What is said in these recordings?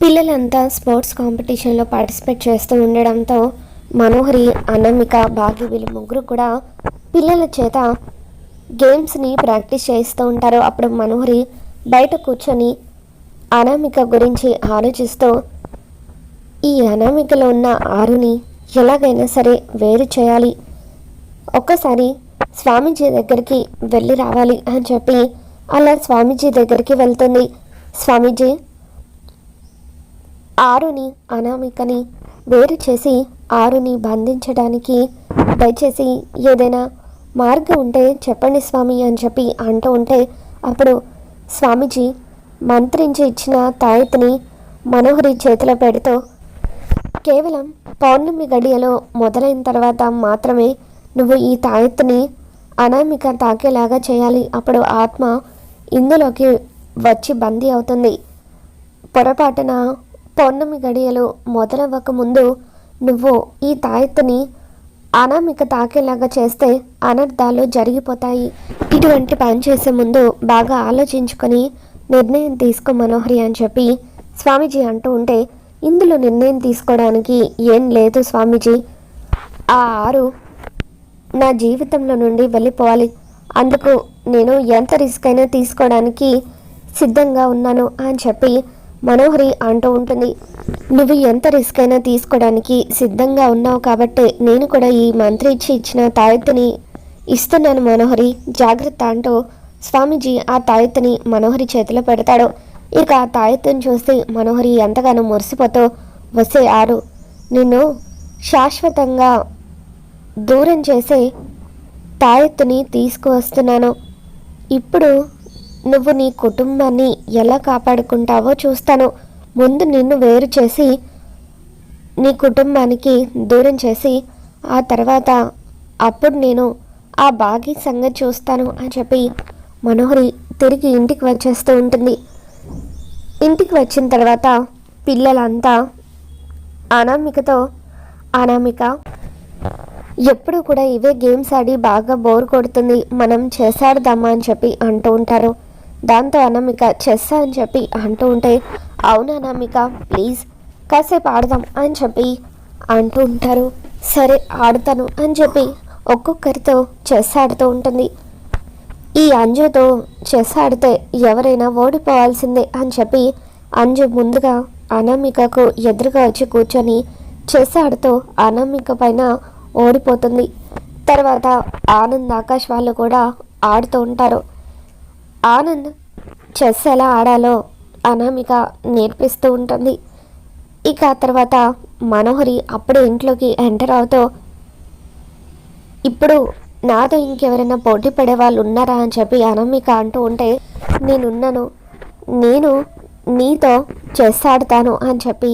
పిల్లలంతా స్పోర్ట్స్ కాంపిటీషన్లో పార్టిసిపేట్ చేస్తూ ఉండడంతో మనోహరి, అనామిక, భాగి వీళ్ళు ముగ్గురు కూడా పిల్లల చేత గేమ్స్ని ప్రాక్టీస్ చేస్తూ ఉంటారు. అప్పుడు మనోహరి బయట కూర్చొని అనామిక గురించి ఆలోచిస్తూ ఈ అనామికలో ఉన్న ఆరుని ఎలాగైనా సరే వేరు చేయాలి, ఒక్కసారి స్వామీజీ దగ్గరికి వెళ్ళి రావాలి అని చెప్పి అలా స్వామీజీ దగ్గరికి వెళ్తుంది. స్వామీజీ, ఆరుని అనామికని వేరు చేసి ఆరుని బంధించడానికి దయచేసి ఏదైనా మార్గం ఉంటే చెప్పండి స్వామి అని చెప్పి అంటూ ఉంటే అప్పుడు స్వామీజీ మంత్రించి ఇచ్చిన తాయెత్తుని మనోహరి చేతిలో పెడుతూ కేవలం పౌర్ణమి గడియలో మొదలైన తర్వాత మాత్రమే నువ్వు ఈ తాయెత్తుని అనామిక తాకేలాగా చేయాలి, అప్పుడు ఆత్మ ఇందులోకి వచ్చి బందీ అవుతుంది. పొరపాటున పౌర్ణమి గడియలు మొదలవ్వక ముందు నువ్వు ఈ తాయెత్తుని అనామిక తాకేలాగా చేస్తే అనర్థాలు జరిగిపోతాయి. ఇటువంటి పని చేసే ముందు బాగా ఆలోచించుకొని నిర్ణయం తీసుకో మనోహరి అని చెప్పి స్వామీజీ అంటూ ఉంటే ఇందులో నిర్ణయం తీసుకోవడానికి ఏం లేదు స్వామీజీ, ఆ ఆరు నా జీవితంలో నుండి వెళ్ళిపోవాలి, అందుకు నేను ఎంత రిస్క్ అయినా తీసుకోవడానికి సిద్ధంగా ఉన్నాను అని చెప్పి మనోహరి అంటూ ఉంటుంది. నువ్వు ఎంత రిస్క్ అయినా తీసుకోవడానికి సిద్ధంగా ఉన్నావు కాబట్టి నేను కూడా ఈ మంత్రి ఇచ్చిన తాయెత్తుని ఇస్తున్నాను మనోహరి, జాగ్రత్త అంటూ స్వామీజీ ఆ తాయెత్తుని మనోహరి చేతిలో పెడతాడు. ఇక ఆ తాయెత్తుని చూసి మనోహరి ఎంతగానో మురిసిపోతూ, వసే ఆరు, నిన్ను శాశ్వతంగా దూరం చేసే తాయెత్తుని తీసుకువస్తున్నాను, ఇప్పుడు నువ్వు నీ కుటుంబాన్ని ఎలా కాపాడుకుంటావో చూస్తాను, ముందు నిన్ను వేరు చేసి నీ కుటుంబానికి దూరం చేసి ఆ తర్వాత అప్పుడు నేను ఆ భాగి సంగతి చూస్తాను అని చెప్పి మనోహరి తిరిగి ఇంటికి వచ్చేస్తూ ఉంటుంది. ఇంటికి వచ్చిన తర్వాత పిల్లలంతా అనామికతో, అనామిక ఎప్పుడు కూడా ఇవే గేమ్స్ ఆడి బాగా బోర్ కొడుతుంది, మనం చెస్ ఆడదామా అని చెప్పి అంటూ ఉంటారు. దాంతో అనామిక చెస్ అని చెప్పి అంటూ ఉంటే అవును అనామిక ప్లీజ్ కాసేపు ఆడదాం అని చెప్పి అంటూ ఉంటారు. సరే ఆడతాను అని చెప్పి ఒక్కొక్కరితో చెస్ ఆడుతూ ఉంటుంది. ఈ అంజుతో చెస్ ఆడితే ఎవరైనా ఓడిపోవాల్సిందే అని చెప్పి అంజు ముందుగా అనామికకు ఎదురుగా వచ్చి కూర్చొని చెస్ ఆడుతూ అనామిక పైన ఓడిపోతుంది. తర్వాత ఆనంద్, ఆకాష్ వాళ్ళు కూడా ఆడుతూ ఉంటారు. ఆనంద్ చెస్ ఎలా ఆడాలో అనామిక నేర్పిస్తూ ఉంటుంది. ఇక తర్వాత మనోహరి అప్పుడే ఇంట్లోకి ఎంటర్ అవుతూ ఇప్పుడు నాతో ఇంకెవరైనా పోటీ పడే వాళ్ళు ఉన్నారా అని చెప్పి అనామిక అంటూ ఉంటే నేనున్నాను, నేను నీతో చెస్ ఆడతాను అని చెప్పి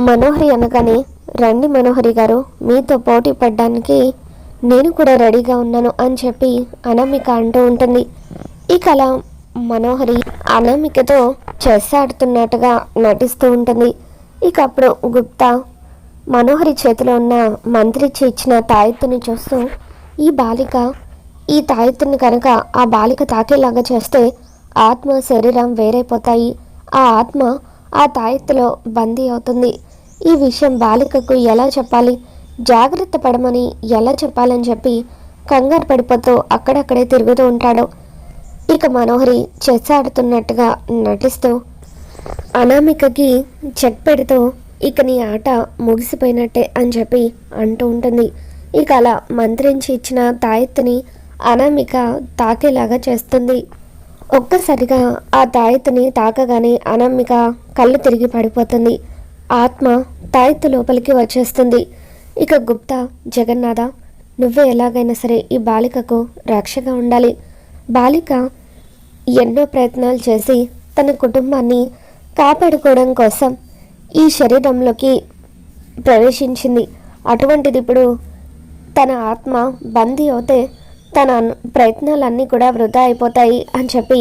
మనోహరి అనగానే రండి మనోహరి గారు, మీతో పోటీ పడడానికి నేను కూడా రెడీగా ఉన్నాను అని చెప్పి అనామిక అంటూ ఉంటుంది. ఇక అలా మనోహరి అనామికతో చెస్ ఆడుతున్నట్టుగా నటిస్తూ ఉంటుంది. ఇక అప్పుడు గుప్తా మనోహరి చేతిలో ఉన్న మంత్రిచ్చి ఇచ్చిన తాయెత్తుని చూస్తూ ఈ బాలిక ఈ తాయెత్తుని కనుక ఆ బాలిక తాకేలాగా చేస్తే ఆత్మ శరీరం వేరైపోతాయి, ఆ ఆత్మ ఆ తాయెత్తులో బందీ అవుతుంది, ఈ విషయం బాలికకు ఎలా చెప్పాలి, జాగ్రత్త పడమని ఎలా చెప్పాలని చెప్పి కంగారు పడిపోతూ అక్కడక్కడే తిరుగుతూ ఉంటాడు. ఇక మనోహరి చెస్ ఆడుతున్నట్టుగా నటిస్తూ అనామికకి చెక్ పెడుతూ ఇక నీ ఆట ముగిసిపోయినట్టే అని చెప్పి అంటూ ఉంటుంది. ఇక అలా మంత్రించి ఇచ్చిన తాయెత్తుని అనామిక తాకేలాగా చేస్తుంది. ఒక్కసారిగా ఆ తాయెత్తుని తాకగానే అనామిక కళ్ళు తిరిగి పడిపోతుంది. ఆత్మ తాయెత్తు లోపలికి వచ్చేస్తుంది. ఇక గుప్తా, జగన్నాథ నువ్వే ఎలాగైనా సరే ఈ బాలికకు రక్షగా ఉండాలి, బాలిక ఎన్నో ప్రయత్నాలు చేసి తన కుటుంబాన్ని కాపాడుకోవడం కోసం ఈ శరీరంలోకి ప్రవేశించింది, అటువంటిది ఇప్పుడు తన ఆత్మ బందీ అవుతే తన ప్రయత్నాలన్నీ కూడా వృధా అయిపోతాయి అని చెప్పి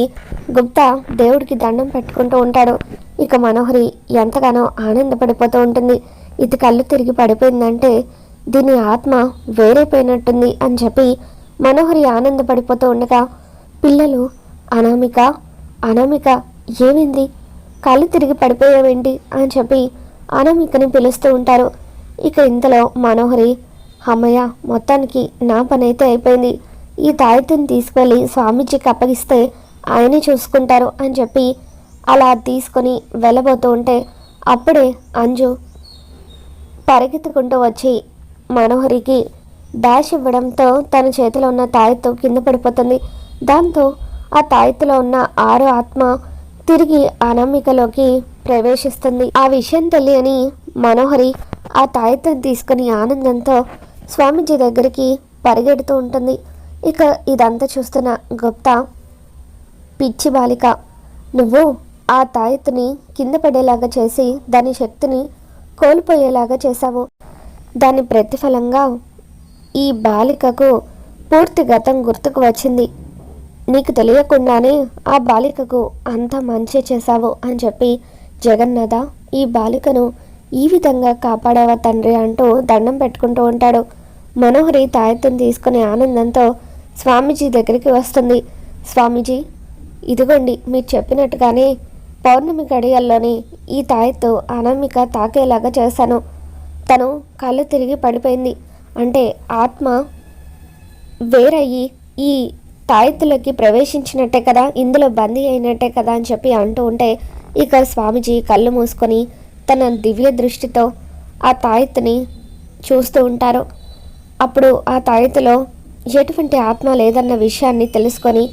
గుప్తా దేవుడికి దండం పెట్టుకుంటూ ఉంటాడు. ఇక మనోహరి ఎంతగానో ఆనందపడిపోతూ ఉంటుంది. ఇది కళ్ళు తిరిగి పడిపోయిందంటే దీని ఆత్మ వేరైపోయినట్టుంది అని చెప్పి మనోహరి ఆనందపడిపోతూ ఉండగా పిల్లలు అనామిక, అనామిక ఏమైంది, కళ్ళు తిరిగి పడిపోయావేంటి అని చెప్పి అనామికని పిలుస్తూ ఉంటారు. ఇక ఇంతలో మనోహరి, అమ్మయ్య, మొత్తానికి నా పని అయితే అయిపోయింది. ఈ తాయెత్తుని తీసుకెళ్ళి స్వామీజీకి అప్పగిస్తే ఆయనే చూసుకుంటారు అని చెప్పి అలా తీసుకొని వెళ్ళబోతూ ఉంటే అప్పుడే అంజు పరిగెత్తుకుంటూ వచ్చి మనోహరికి డాష్ ఇవ్వడంతో తన చేతిలో ఉన్న తాయెత్తు కింద పడిపోతుంది. దాంతో ఆ తాయెత్తులో ఉన్న 6 ఆత్మ తిరిగి అనామికలోకి ప్రవేశిస్తుంది. ఆ విషయం తెలియని మనోహరి ఆ తాయెత్తుని తీసుకుని ఆనందంతో స్వామీజీ దగ్గరికి పరిగెడుతూ ఉంటుంది. ఇక ఇదంతా చూస్తున్న గుప్తా, పిచ్చి బాలిక, నువ్వు ఆ తాయెత్తుని కింద పడేలాగా చేసి దాని శక్తిని కోల్పోయేలాగా చేశావు. దాని ప్రతిఫలంగా ఈ బాలికకు పూర్తి గతం గుర్తుకు వచ్చింది. నీకు తెలియకుండానే ఆ బాలికకు అంత మంచి చేశావు అని చెప్పి, జగన్నాథ, ఈ బాలికను ఈ విధంగా కాపాడావా తండ్రి అంటూ దండం పెట్టుకుంటూ ఉంటాడు. మనోహరి తాయెత్తుని తీసుకునే ఆనందంతో స్వామీజీ దగ్గరికి వస్తుంది. స్వామీజీ, ఇదిగోండి, మీరు చెప్పినట్టుగానే పౌర్ణమి గడియల్లోని ఈ తాయెత్తు అనామిక తాకేలాగా చేశాను. తను కళ్ళు తిరిగి పడిపోయింది. అంటే ఆత్మ వేరయ్యి ఈ తాయెత్తులోకి ప్రవేశించినట్టే కదా, ఇందులో బందీ అయినట్టే కదా అని చెప్పి అంటూ ఉంటే ఇక స్వామీజీ కళ్ళు మూసుకొని తన దివ్య దృష్టితో ఆ తాయెత్తుని చూస్తూ ఉంటారు. అప్పుడు ఆ తాయెత్తులో ఎటువంటి ఆత్మ లేదన్న విషయాన్ని తెలుసుకొని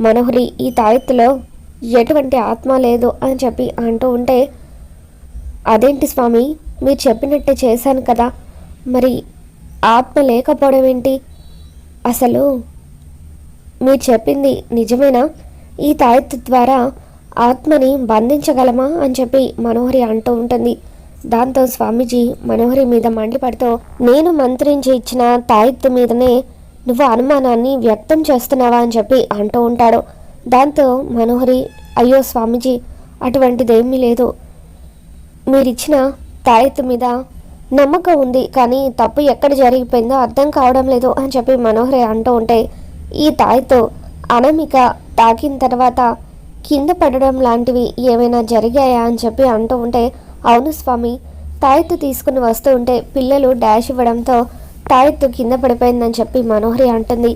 మనోహరి ఈ తాయెత్తులో ఎటువంటి ఆత్మ లేదు అని చెప్పి అంటూ ఉంటే, అదేంటి స్వామి, మీరు చెప్పినట్టే చేశాను కదా, మరి ఆత్మ లేకపోవడం ఏంటి? అసలు మీరు చెప్పింది నిజమేనా? ఈ తాయెత్తు ద్వారా ఆత్మని బంధించగలమా అని చెప్పి మనోహరి అంటూ ఉంటుంది. దాంతో స్వామీజీ మనోహరి మీద మండిపడుతూ, నేను మంత్రించి ఇచ్చిన తాయెత్తు మీదనే నువ్వు అనుమానాన్ని వ్యక్తం చేస్తున్నావా అని చెప్పి అంటూ ఉంటాడు. దాంతో మనోహరి, అయ్యో స్వామీజీ, అటువంటిదేమీ లేదు. మీరిచ్చిన తాయెత్తు మీద నమ్మకం ఉంది, కానీ తప్పు ఎక్కడ జరిగిపోయిందో అర్థం కావడం లేదు అని చెప్పి మనోహరి అంటూ ఉంటే, ఈ తాయెత్తు అనామిక తాకిన తర్వాత కింద పడడం లాంటివి ఏమైనా జరిగాయా అని చెప్పి అంటూ ఉంటే, అవును స్వామి, తాయెత్తు తీసుకుని వస్తూ ఉంటే పిల్లలు డాష్ ఇవ్వడంతో తాయెత్తు కింద పడిపోయిందని చెప్పి మనోహరి అంటుంది.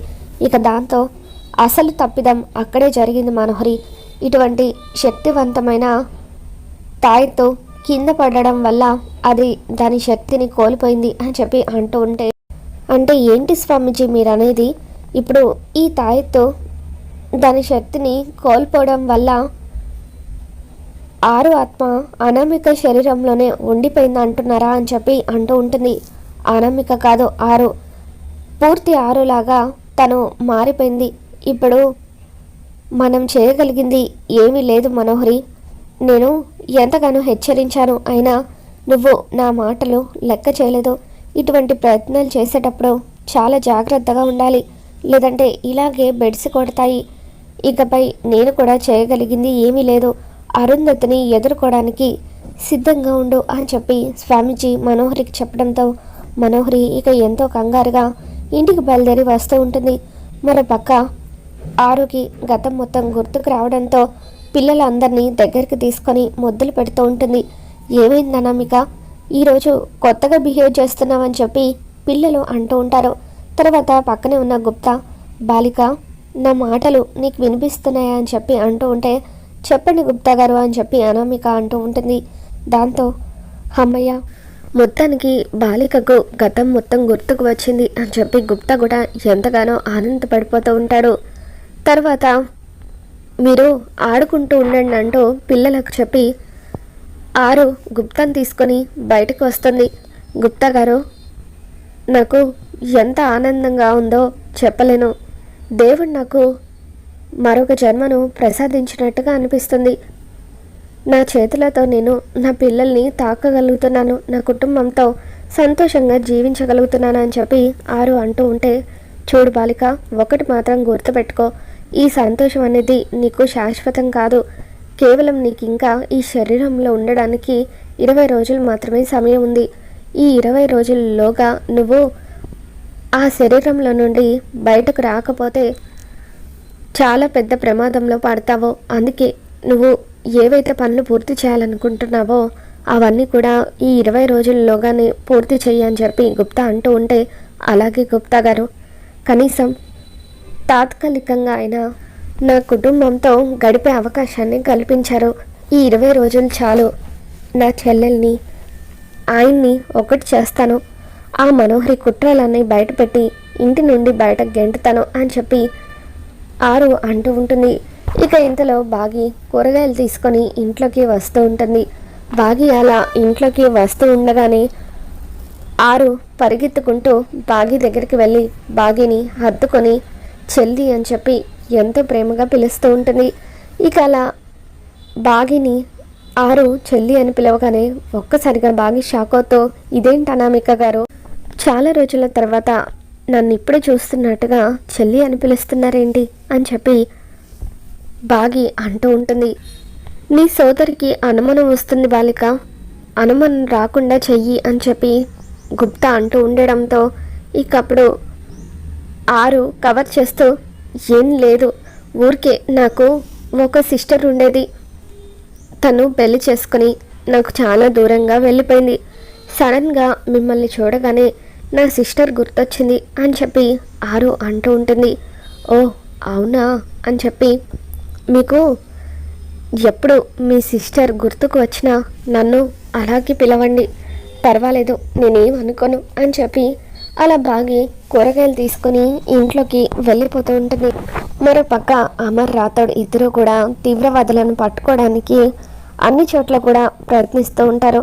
ఇక దాంతో అసలు తప్పిదం అక్కడే జరిగింది మనోహరి. ఇటువంటి శక్తివంతమైన తాయెత్తు కింద పడడం వల్ల అది దాని శక్తిని కోల్పోయింది అని చెప్పి అంటూ ఉంటే, అంటే ఏంటి స్వామీజీ మీరు అనేది? ఇప్పుడు ఈ తాయెత్తు దాని శక్తిని కోల్పోవడం వల్ల 6 ఆత్మ అనామిక శరీరంలోనే ఉండిపోయింది అంటున్నారా అని చెప్పి అంటూ ఉంటుంది. అనామిక కాదు, 6 పూర్తి 6 లాగా తను మారిపోయింది. ఇప్పుడు మనం చేయగలిగింది ఏమీ లేదు మనోహరి. నేను ఎంతగానో హెచ్చరించాను, అయినా నువ్వు నా మాటలు లెక్క చేయలేదు. ఇటువంటి ప్రయత్నాలు చేసేటప్పుడు చాలా జాగ్రత్తగా ఉండాలి, లేదంటే ఇలాగే బెడ్స్ కొడతాయి. ఇకపై నేను కూడా చేయగలిగింది ఏమీ లేదు. అరుంధతిని ఎదుర్కోవడానికి సిద్ధంగా ఉండు అని చెప్పి స్వామీజీ మనోహరికి చెప్పడంతో మనోహరి ఇక ఎంతో కంగారుగా ఇంటికి బయలుదేరి వస్తూ ఉంటుంది. మరోపక్క ఆరుకి గతం మొత్తం గుర్తుకు రావడంతో పిల్లలందరినీ దగ్గరికి తీసుకొని ముద్దులు పెడుతూ ఉంటుంది. ఏమైంది అనామిక, ఈరోజు కొత్తగా బిహేవ్ చేస్తున్నావని చెప్పి పిల్లలు అంటూ ఉంటారు. తర్వాత పక్కనే ఉన్న గుప్తా, బాలిక, నా మాటలు నీకు వినిపిస్తున్నాయా అని చెప్పి అంటూ ఉంటే, చెప్పండి గుప్తా గారు అని చెప్పి అనామిక అంటూ ఉంటుంది. దాంతో అమ్మయ్య, మొత్తానికి బాలికకు గతం మొత్తం గుర్తుకు వచ్చింది అని చెప్పి గుప్తా కూడా ఎంతగానో ఆనందపడిపోతూ ఉంటాడు. తర్వాత మీరు ఆడుకుంటూ ఉండండి అంటూ పిల్లలకు చెప్పి ఆరు గుప్తాను తీసుకొని బయటకు వస్తుంది. గుప్తా గారు, నాకు ఎంత ఆనందంగా ఉందో చెప్పలేను. దేవుడు నాకు మరొక జన్మను ప్రసాదించినట్టుగా అనిపిస్తుంది. నా చేతులతో నేను నా పిల్లల్ని తాకగలుగుతున్నాను, నా కుటుంబంతో సంతోషంగా జీవించగలుగుతున్నాను అని చెప్పి ఆరు అంటూ ఉంటే, చూడు బాలిక, ఒకటి మాత్రం గుర్తుపెట్టుకో, ఈ సంతోషం అనేది నీకు శాశ్వతం కాదు. కేవలం నీకు ఇంకా ఈ శరీరంలో ఉండడానికి 20 రోజులు మాత్రమే సమయం ఉంది. ఈ 20 రోజుల్లోగా నువ్వు ఆ శరీరంలో నుండి బయటకు రాకపోతే చాలా పెద్ద ప్రమాదంలో పడతావు. అందుకే నువ్వు ఏవైతే పనులు పూర్తి చేయాలనుకుంటున్నావో అవన్నీ కూడా ఈ 20 రోజుల్లోగానే పూర్తి చెయ్యని చెప్పి గుప్తా అంటూ ఉంటే, అలాగే గుప్తా గారు, కనీసం తాత్కాలికంగా అయినా నా కుటుంబంతో గడిపే అవకాశాన్ని కల్పించారు. ఈ 20 రోజులు చాలు. నా చెల్లెల్ని ఆయన్ని ఒకటి చేస్తాను. ఆ మనోహరి కుట్రలన్నీ బయటపెట్టి ఇంటి నుండి బయట గెంటుతాను అని చెప్పి ఆరు అంటూ ఉంటుంది. ఇక ఇంతలో బాగి కూరగాయలు తీసుకొని ఇంట్లోకి వస్తూ ఉంటుంది. బాగి అలా ఇంట్లోకి వస్తూ ఉండగానే ఆరు పరిగెత్తుకుంటూ బాగి దగ్గరికి వెళ్ళి బాగిని హత్తుకొని చెల్లి అని చెప్పి ఎంతో ప్రేమగా పిలుస్తూ ఉంటుంది. ఇక అలా బాగిని ఆరు చెల్లి అని పిలవగానే ఒక్కసారిగా బాగి షాకోతో, ఇదేంటి అనామిక గారు, చాలా రోజుల తర్వాత నన్ను ఇప్పుడే చూస్తున్నట్టుగా చెల్లి అని పిలుస్తున్నారేంటి అని చెప్పి బాగి అంటూ ఉంటుంది. నీ సోదరికి అనుమానం వస్తుంది బాలిక, అనుమానం రాకుండా చెయ్యి అని చెప్పి గుప్తా అంటూ ఉండడంతో ఇక అప్పుడు ఆరు కవర్ చేస్తూ, ఏం లేదు, ఊరికే నాకు ఒక సిస్టర్ ఉండేది, తను పెళ్లి చేసుకుని నాకు చాలా దూరంగా వెళ్ళిపోయింది. సడన్గా మిమ్మల్ని చూడగానే నా సిస్టర్ గుర్తొచ్చింది అని చెప్పి ఆరు అంటూ ఉంటుంది. ఓ అవునా అని చెప్పి, మీకు ఎప్పుడు మీ సిస్టర్ గుర్తుకు వచ్చినా నన్ను అలాగే పిలవండి, పర్వాలేదు, నేనేం అనుకోను అని చెప్పి అలా బాగి కూరగాయలు తీసుకొని ఇంట్లోకి వెళ్ళిపోతూ ఉంటుంది. మరో పక్క అమర్ రాథోడ్ ఇద్దరు కూడా తీవ్రవాదులను పట్టుకోవడానికి అన్ని చోట్ల కూడా ప్రయత్నిస్తూ ఉంటారు.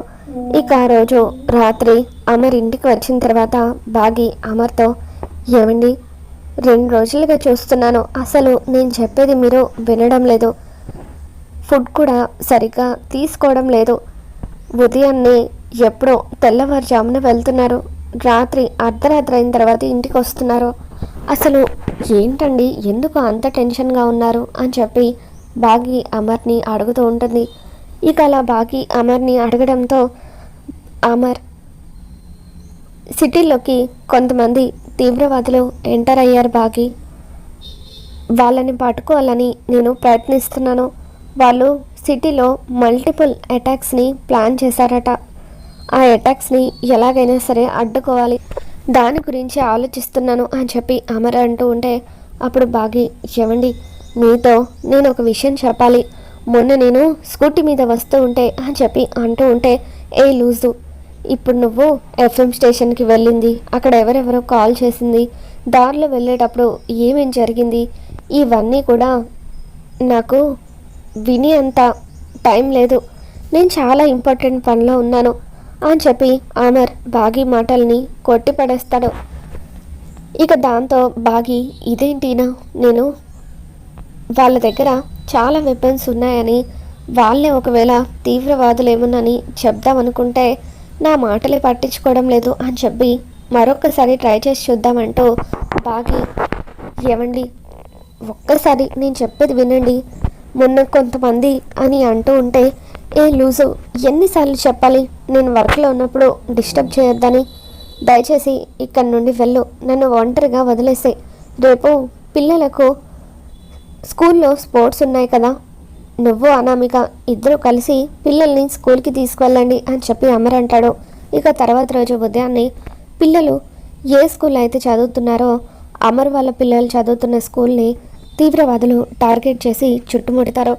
ఇక ఆ రోజు రాత్రి అమర్ ఇంటికి వచ్చిన తర్వాత బాగి అమర్తో, ఏమండి, 2 రోజులుగా చూస్తున్నాను, అసలు నేను చెప్పేది మీరు వినడం లేదు, ఫుడ్ కూడా సరిగ్గా తీసుకోవడం లేదు, ఉదయాన్నే ఎప్పుడో తెల్లవారుజామున వెళ్తున్నారు, రాత్రి అర్ధరాత్రి అయిన తర్వాత ఇంటికి వస్తున్నారు, అసలు ఏంటండి, ఎందుకు అంత టెన్షన్గా ఉన్నారు అని చెప్పి బాగి అమర్ని అడుగుతూ ఉంటుంది. ఇక అలా బాగి అమర్ని అడగడంతో అమర్, సిటీలోకి కొంతమంది తీవ్రవాదులు ఎంటర్ అయ్యారు బాగి, వాళ్ళని పట్టుకోవాలని నేను ప్రయత్నిస్తున్నాను, వాళ్ళు సిటీలో మల్టిపుల్ అటాక్స్ని ప్లాన్ చేశారట, ఆ అటాక్స్ని ఎలాగైనా సరే అడ్డుకోవాలి, దాని గురించి ఆలోచిస్తున్నాను అని చెప్పి అమర్ అంటూ ఉంటే అప్పుడు బాగి, ఏమండి, మీతో నేను ఒక విషయం చెప్పాలి, మొన్న నేను స్కూటీ మీద వస్తూ ఉంటే అని చెప్పి అంటూ ఉంటే, ఏ లూజు, ఇప్పుడు నువ్వు ఎఫ్ఎం స్టేషన్కి వెళ్ళింది, అక్కడ ఎవరెవరో కాల్ చేసింది, దారిలో వెళ్ళేటప్పుడు ఏమేం జరిగింది, ఇవన్నీ కూడా నాకు విని అంత టైం లేదు, నేను చాలా ఇంపార్టెంట్ పనిలో ఉన్నాను అని చెప్పి అమర్ బాగి మాటల్ని కొట్టిపడేస్తాడు. ఇక దాంతో బాగి, ఇదేంటినా, నేను వాళ్ళ దగ్గర చాలా వెపన్స్ ఉన్నాయని, వాళ్ళే ఒకవేళ తీవ్రవాదులేమోనని చెప్దామనుకుంటే నా మాటలే పట్టించుకోవడం లేదు అని చెప్పి మరొక్కసారి ట్రై చేసి చూద్దామంటూ బాగి, ఏమండి, ఒక్కసారి నేను చెప్పేది వినండి, మొన్న కొంతమంది అని అంటూ ఉంటే, ఏ లూజు, ఎన్నిసార్లు చెప్పాలి, నేను వర్క్లో ఉన్నప్పుడు డిస్టర్బ్ చేయొద్దని, దయచేసి ఇక్కడి నుండి వెళ్ళు, నన్ను ఒంటరిగా వదిలేసే, రేపు పిల్లలకు స్కూల్లో స్పోర్ట్స్ ఉన్నాయి కదా, నువ్వు అనామిక ఇద్దరు కలిసి పిల్లల్ని స్కూల్కి తీసుకువెళ్ళండి అని చెప్పి అమర్ అంటాడు. ఇక తర్వాత రోజు ఉదయాన్నే పిల్లలు ఏ స్కూల్ అయితే చదువుతున్నారో అమర్ వాళ్ళ పిల్లలు చదువుతున్న స్కూల్ని తీవ్రవాదులు టార్గెట్ చేసి చుట్టుముడతారు.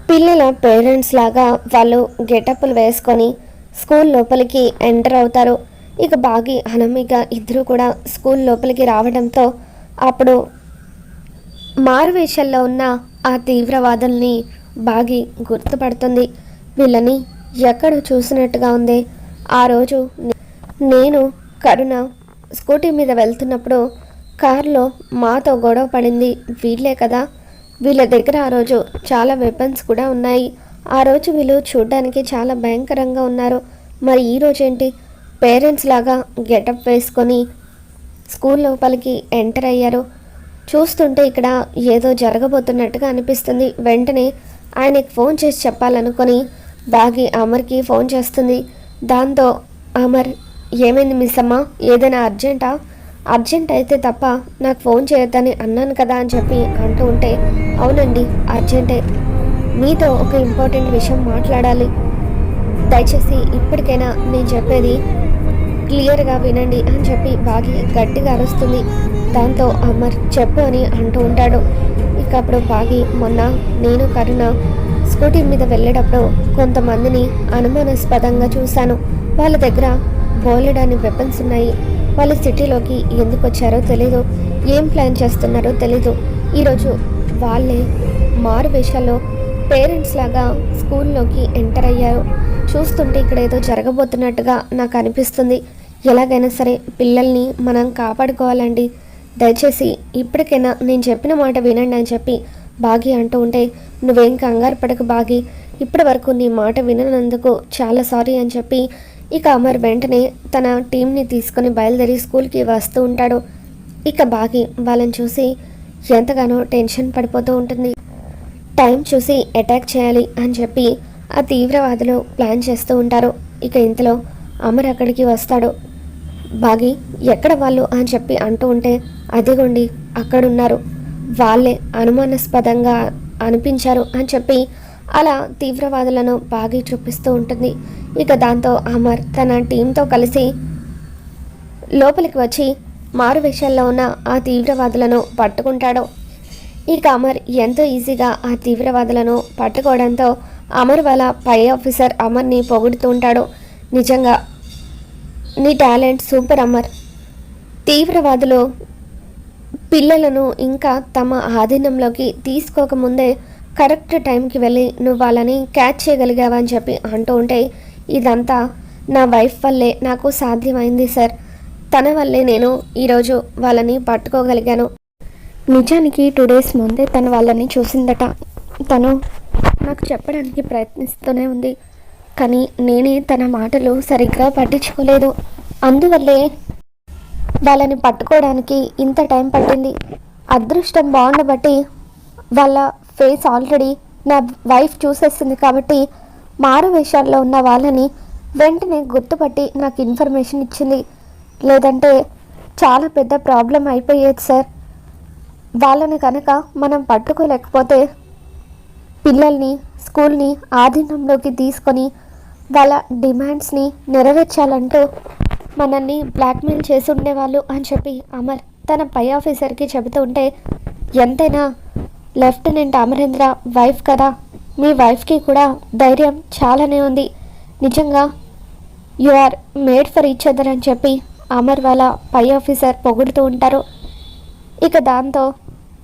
పిల్లల పేరెంట్స్ లాగా వాళ్ళు గెటప్లు వేసుకొని స్కూల్ లోపలికి ఎంటర్ అవుతారు. ఇక బాగి అనామిక ఇద్దరు కూడా స్కూల్ లోపలికి రావడంతో అప్పుడు మారువేషల్లో ఉన్న ఆ తీవ్రవాదుల్ని బాగి గుర్తుపడుతుంది. వీళ్ళని ఎక్కడ చూసినట్టుగా ఉంది, ఆ రోజు నేను కరుణ స్కూటీ మీద వెళ్తున్నప్పుడు కారులో మాతో గొడవ పడింది వీళ్ళే కదా, వీళ్ళ దగ్గర ఆ రోజు చాలా వెపన్స్ కూడా ఉన్నాయి, ఆ రోజు వీళ్ళు చూడడానికి చాలా భయంకరంగా ఉన్నారు, మరి ఈరోజు ఏంటి పేరెంట్స్ లాగా గెటప్ వేసుకొని స్కూల్ లోపలికి ఎంటర్ అయ్యారు, చూస్తుంటే ఇక్కడ ఏదో జరగబోతున్నట్టుగా అనిపిస్తుంది. వెంటనే ఆయనకి ఫోన్ చేసి చెప్పాలనుకొని బాగి అమర్కి ఫోన్ చేస్తుంది. దాంతో అమర్, ఏమైంది మిస్ అమ్మ, ఏదైనా అర్జెంటా, అర్జెంట్ అయితే తప్ప నాకు ఫోన్ చేయొద్దని అన్నాను కదా అని చెప్పి అంటూ ఉంటే, అవునండి అర్జెంటే, మీతో ఒక ఇంపార్టెంట్ విషయం మాట్లాడాలి. దయచేసి ఇప్పటికైనా నేను చెప్పేది క్లియర్గా వినండి అని చెప్పి బాగి గట్టిగా అరుస్తుంది. దాంతో అమర్ చెప్పు అని అంటూ ఉంటాడు. ఇక అప్పుడు బాగి మొన్న నేను కరుణ స్కూటీ మీద వెళ్ళేటప్పుడు కొంతమందిని అనుమానాస్పదంగా చూశాను. వాళ్ళ దగ్గర బోలెడని వెపన్స్ ఉన్నాయి. వాళ్ళు సిటీలోకి ఎందుకు వచ్చారో తెలీదు, ఏం ప్లాన్ చేస్తున్నారో తెలీదు. ఈరోజు వాళ్ళే మారు వేషాల్లో పేరెంట్స్ లాగా స్కూల్లోకి ఎంటర్ అయ్యారు. చూస్తుంటే ఇక్కడ ఏదో జరగబోతున్నట్టుగా నాకు అనిపిస్తుంది. ఎలాగైనా సరే పిల్లల్ని మనం కాపాడుకోవాలండి. దయచేసి ఇప్పటికైనా నేను చెప్పిన మాట వినండి అని చెప్పి బాగి అంటూ ఉంటే, నువ్వేం కంగారు పడకు బాగి, ఇప్పటి వరకు నీ మాట వినందుకు చాలా సారీ అని చెప్పి ఇక అమర్ వెంటనే తన టీంని తీసుకొని బయలుదేరి స్కూల్కి వస్తూ ఉంటాడు. ఇక బాగి వాళ్ళని చూసి ఎంతగానో టెన్షన్ పడిపోతూ ఉంటుంది. టైం చూసి అటాక్ చేయాలి అని చెప్పి ఆ తీవ్రవాదులు ప్లాన్ చేస్తూ ఉంటారు. ఇక ఇంతలో అమర్ అక్కడికి వస్తాడు. బాగి ఎక్కడ వాళ్ళు అని చెప్పి అంటూ ఉంటే, అదిగోండి అక్కడున్నారు, వాళ్ళే అనుమానాస్పదంగా అనిపించారు అని చెప్పి అలా తీవ్రవాదులను బాగి చూపిస్తూ ఉంటుంది. ఇక దాంతో అమర్ తన టీంతో కలిసి లోపలికి వచ్చి మారు విషయాల్లో ఉన్న ఆ తీవ్రవాదులను పట్టుకుంటాడు. ఇక అమర్ ఎంతో ఈజీగా ఆ తీవ్రవాదులను పట్టుకోవడంతో అమర్ వాళ్ళ పై ఆఫీసర్ అమర్ని పొగుడుతూ ఉంటాడు. నిజంగా నీ టాలెంట్ సూపర్ అమర్. తీవ్రవాదులు పిల్లలను ఇంకా తమ ఆధీనంలోకి తీసుకోకముందే కరెక్ట్ టైంకి వెళ్ళి నువ్వు వాళ్ళని క్యాచ్ చేయగలిగావా అని చెప్పి అంటూ ఉంటే, ఇదంతా నా వైఫ్ వల్లే నాకు సాధ్యమైంది సార్. తన వల్లే నేను ఈరోజు వాళ్ళని పట్టుకోగలిగాను. నిజానికి 2 days ముందే తను వాళ్ళని చూసిందట. తను నాకు చెప్పడానికి ప్రయత్నిస్తూనే ఉంది, కానీ నేనే తన మాటలు సరిగ్గా పట్టించుకోలేదు. అందువల్లే వాళ్ళని పట్టుకోవడానికి ఇంత టైం పట్టింది. అదృష్టం బాగుండబట్టి వాళ్ళ ఫేస్ ఆల్రెడీ నా వైఫ్ చూసేస్తుంది కాబట్టి మారు వేషాల్లో ఉన్న వాళ్ళని వెంటనే గుర్తుపట్టి నాకు ఇన్ఫర్మేషన్ ఇచ్చింది. లేదంటే చాలా పెద్ద ప్రాబ్లం అయిపోయేది సార్. వాళ్ళని కనుక మనం పట్టుకోలేకపోతే పిల్లల్ని స్కూల్ని ఆధీనంలోకి తీసుకొని వాళ్ళ డిమాండ్స్ని నెరవేర్చాలంటూ మనల్ని బ్లాక్మెయిల్ చేసి ఉండేవాళ్ళు అని చెప్పి అమర్ తన పై ఆఫీసర్కి చెబుతూ ఉంటే, ఎంతైనా లెఫ్టినెంట్ అమరేంద్ర వైఫ్ కదా, మీ వైఫ్కి కూడా ధైర్యం చాలానే ఉంది. నిజంగా you are made for each other అని చెప్పి అమర్ వాళ్ళ పై ఆఫీసర్ పొగుడుతూ ఉంటారు. ఇక దాంతో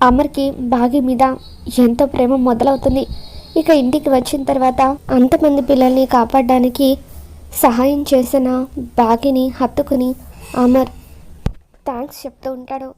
అమర్కి బాగి మీద ఎంతో ప్రేమ మొదలవుతుంది. ఇక ఇంటికి వచ్చిన తర్వాత అంతమంది పిల్లల్ని కాపాడడానికి సహాయం చేసిన బాగిని హత్తుకుని అమర్ థ్యాంక్స్ చెప్తూ ఉంటాడు.